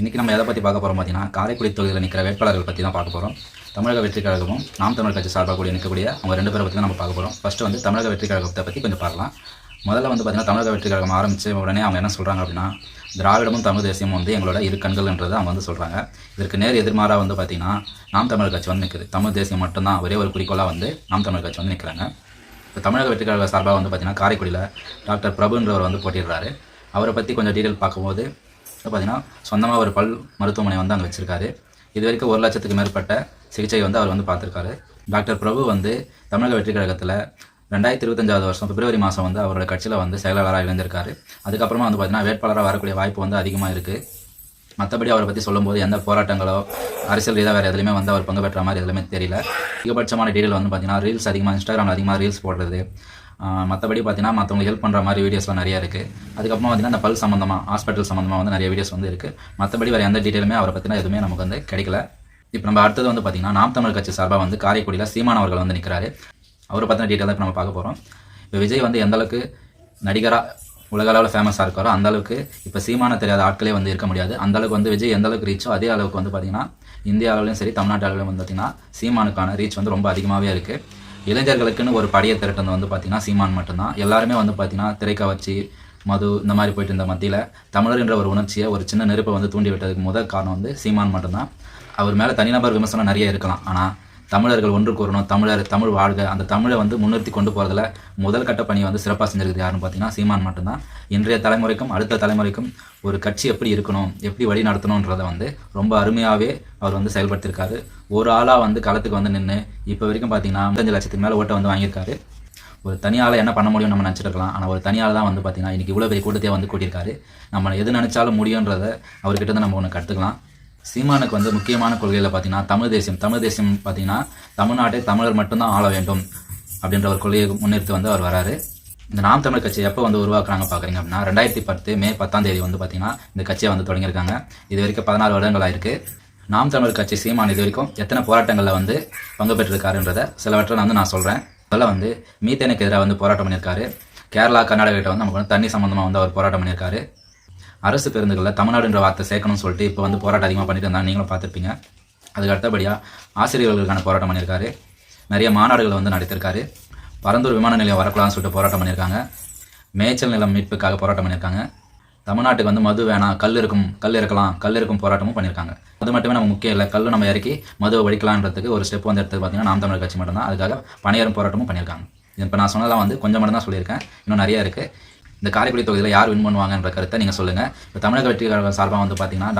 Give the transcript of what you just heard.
இன்றைக்கி நம்ம எதை பற்றி பார்க்க போகிறோம் பார்த்தீங்கன்னா, காரைக்குடி தொகுதியில் நிற்கிற வேட்பாளர்கள் பற்றி தான் பார்க்க போகிறோம். தமிழக வெற்றி கழகமும் நாம் தமிழர் கட்சி சார்பாக கூடிய நிற்கக்கூடிய அவங்க 2 பேரை பற்றி தான் நம்ம பார்க்க போகிறோம். ஃபஸ்ட்டு வந்து தமிழக வெற்றி கழகத்தை பற்றி கொஞ்சம் பார்க்கலாம். முதல்ல வந்து பார்த்தீங்கன்னா, தமிழக வெற்றி கழகம் ஆரம்பித்த உடனே அவங்க என்ன சொல்கிறாங்க அப்படின்னா, திராவிடமும் தமிழ் தேசியமும் வந்து எங்களோட இரு கண்கள்ன்றதை அவங்க வந்து சொல்கிறாங்க. இதற்கு நேர் எதிர்மாறாக வந்து பார்த்திங்கன்னா, நாம் தமிழர் கட்சி வந்து நிற்குது. தமிழ் தேசியம் மட்டும்தான் ஒரே ஒரு குறிக்கோளாக வந்து நாம் தமிழர் கட்சி வந்து நிற்கிறாங்க. இப்போ தமிழக வெற்றி கழக சார்பாக வந்து பார்த்திங்கன்னா, காரைக்குடியில் டாக்டர் பிரபுன்றவர் வந்து போட்டிடுறாரு. அவரை பற்றி கொஞ்சம் டீட்டெயில் பார்க்கும்போது பார்த்தீங்கன்னா, சொந்தமாக ஒரு பல் மருத்துவமனை வந்து அங்கே வச்சுருக்காரு. இது வரைக்கும் 1 லட்சத்துக்கு மேற்பட்ட சிகிச்சை வந்து அவர் வந்து பார்த்துருக்காரு. டாக்டர் பிரபு வந்து தமிழக வெற்றி கழகத்தில் 2025 வருஷம் பிப்ரவரி மாதம் வந்து அவரோட கட்சியில் வந்து செயலாளராக இருந்திருக்காரு. அதுக்கப்புறமா வந்து பார்த்திங்கன்னா, வேட்பாளராக வரக்கூடிய வாய்ப்பு வந்து அதிகமாக இருக்குது. மற்றபடி அவரை பற்றி சொல்லும்போது எந்த போராட்டங்களோ அரசியல் ரீதியாக வேறு எதுலையுமே வந்து அவர் பங்கு பெற்ற மாதிரி எதுவுமே தெரியல. அதிகபட்சமான டீட்டெயில் வந்து பார்த்திங்கன்னா, ரீல்ஸ் அதிகமாக இன்ஸ்டாகிராமில் அதிகமாக ரீல்ஸ் போடுறது, மற்றபடி பார்த்திங்கன்னா மற்றவங்களுக்கு ஹெல்ப் பண்ணுற மாதிரி வீடியோஸ்லாம் நிறைய இருக்குது. அதுக்கப்புறமா பார்த்திங்கன்னா, இந்த பல் சம்மந்தமாக ஹாஸ்பிட்டல் சம்மந்தமாக வந்து நிறைய வீடியோஸ் வந்து இருக்குது. மற்றபடி வேறு எந்த டீட்டெயிலுமே அவரை பற்றினா எதுவுமே நமக்கு வந்து கிடைக்கல. இப்போ நம்ம அடுத்தது வந்து பார்த்திங்கன்னா, நாம் தமிழர் கட்சி சார்பாக வந்து காரைக்குடியில் சீமான் அவர்கள் வந்து நிற்கிறாரு. அவரை பற்றின டீட்டெயில் தான் இப்போ நம்ம பார்க்க போகிறோம். இப்போ விஜய் வந்து எந்தளவுக்கு நடிகராக உலக அளவில் ஃபேமஸாக இருக்காரோ அந்தளவுக்கு இப்போ சீமான தெரியாத ஆட்களே வந்து இருக்க முடியாது. அந்தளவுக்கு வந்து விஜய் எந்தளவுக்கு ரீச்சோ அதே அளவுக்கு வந்து பார்த்திங்கன்னா, இந்திய அளவுலையும் சரி தமிழ்நாட்டு அளவுலையும் வந்து பார்த்திங்கன்னா சீமானுக்கான ரீச் வந்து ரொம்ப அதிகமாகவே இருக்குது. இளைஞர்களுக்குன்னு ஒரு படையை திரட்டுறது வந்து பார்த்திங்கன்னா சீமான் மட்டும்தான். எல்லாருமே வந்து பார்த்திங்கன்னா திரைக்கவர்ச்சி, மது இந்த மாதிரி போயிட்டு இருந்த மத்தியில் தமிழர் என்ற ஒரு உணர்ச்சியை ஒரு சின்ன நெருப்பை வந்து தூண்டி விட்டதுக்கு முதல் காரணம் வந்து சீமான் மட்டும்தான். அவர் மேலே தனிநபர் விமர்சனம் நிறைய இருக்கலாம். ஆனால் தமிழர்கள் ஒன்று கூறணும், தமிழ் வாழ்க, அந்த தமிழை வந்து முன்னிறுத்தி கொண்டு போகிறதுல முதல் கட்ட பணியை வந்து சிறப்பாக செஞ்சிருக்குது யாருன்னு பார்த்தீங்கன்னா சீமான் மட்டும்தான். இன்றைய தலைமுறைக்கும் அடுத்த தலைமுறைக்கும் ஒரு கட்சி எப்படி இருக்கணும், எப்படி வழி நடத்தணுன்றதை வந்து ரொம்ப அருமையாகவே அவர் வந்து செயல்படுத்தியிருக்காரு. ஒரு ஆளாக வந்து களத்துக்கு வந்து நின்று இப்போ வரைக்கும் பார்த்தீங்கன்னா 5 லட்சத்துக்கு மேலே ஓட்டை வந்து வாங்கியிருக்காரு. ஒரு தனியால் என்ன பண்ண முடியும் நம்ம நினச்சிருக்கலாம். ஆனால் ஒரு தனியால் தான் வந்து பார்த்திங்கன்னா இன்றைக்கி இவ்வளோ பெரிய கூட்டத்தையே வந்து கூட்டியிருக்காரு. நம்ம எது நினச்சாலும் முடியுன்றதை அவர்கிட்ட தான் நம்ம ஒன்று கற்றுக்கலாம். சீமானுக்கு வந்து முக்கியமான கொள்கையில் பார்த்தீங்கன்னா தமிழ் தேசியம் பார்த்தீங்கன்னா தமிழ்நாட்டை தமிழர் மட்டும்தான் ஆள வேண்டும் அப்படின்ற ஒரு கொள்கையை முன்னிறுத்தி வந்து அவர் வராரு. இந்த நாம் தமிழ் கட்சி எப்போ வந்து உருவாக்குறாங்க பார்க்குறீங்க அப்படின்னா 2010 மே 10 வந்து பார்த்திங்கன்னா இந்த கட்சியை வந்து தொடங்கியிருக்காங்க. இது வரைக்கும் 14 வருடங்கள் ஆயிருக்கு. நாம் தமிழ் கட்சி சீமான் இது வரைக்கும் எத்தனை போராட்டங்களில் வந்து பங்கு பெற்றிருக்காருன்றதை சிலவற்றை வந்து நான் சொல்கிறேன். அதில் வந்து மீத்தேனுக்கு எதிராக வந்து போராட்டம் பண்ணியிருக்காரு. கேரளா, கர்நாடகிட்ட வந்து நமக்கு வந்து தண்ணி சம்மந்தமாக வந்து அவர் போராட்டம் பண்ணியிருக்காரு. அரசு பேருந்துகளில் தமிழ்நாடுன்ற வார்த்தை சேர்க்கணும்னு சொல்லிட்டு இப்போ வந்து போராட்டம் அதிகமாக பண்ணிட்டு இருந்தாங்க, நீங்களும் பார்த்துருப்பீங்க. அதுக்கு அடுத்தபடியாக ஆசிரியர்களுக்கான போராட்டம் பண்ணியிருக்காரு. நிறைய மாநாடுகள் வந்து நடத்திருக்காரு. பரந்தூர் விமான நிலையம் வரக்கூடாதுன்னு சொல்லிட்டு போராட்டம் பண்ணியிருக்காங்க. மேய்ச்சல் நிலம் மீட்புக்காக போராட்டம் பண்ணியிருக்காங்க. தமிழ்நாட்டுக்கு வந்து மது வேணாம், கல் இருக்கும் போராட்டமும் பண்ணியிருக்காங்க. அது மட்டுமே நம்ம முக்கியம் இல்லை, கல் நம்ம இறக்கி மதுவை வடிக்கலான்றதுக்கு ஒரு ஸ்டெப் வந்து எடுத்து பார்த்தீங்கன்னா நாம் தமிழர் கட்சி மட்டும்தான். அதுக்காக பணியாரும் போராட்டமும் பண்ணியிருக்காங்க. இப்போ நான் சொன்னதெல்லாம் வந்து கொஞ்சம் மட்டும் தான் சொல்லியிருக்கேன், இன்னும் நிறைய இருக்குது. இந்த காரைக்குடி தொகுதியில் யார் வின் பண்ணுவாங்கன்ற கருத்தை நீங்கள் சொல்லுங்கள். இப்போ தமிழக வெற்றி கழகம் சார்பாக வந்து பார்த்தீங்கன்னா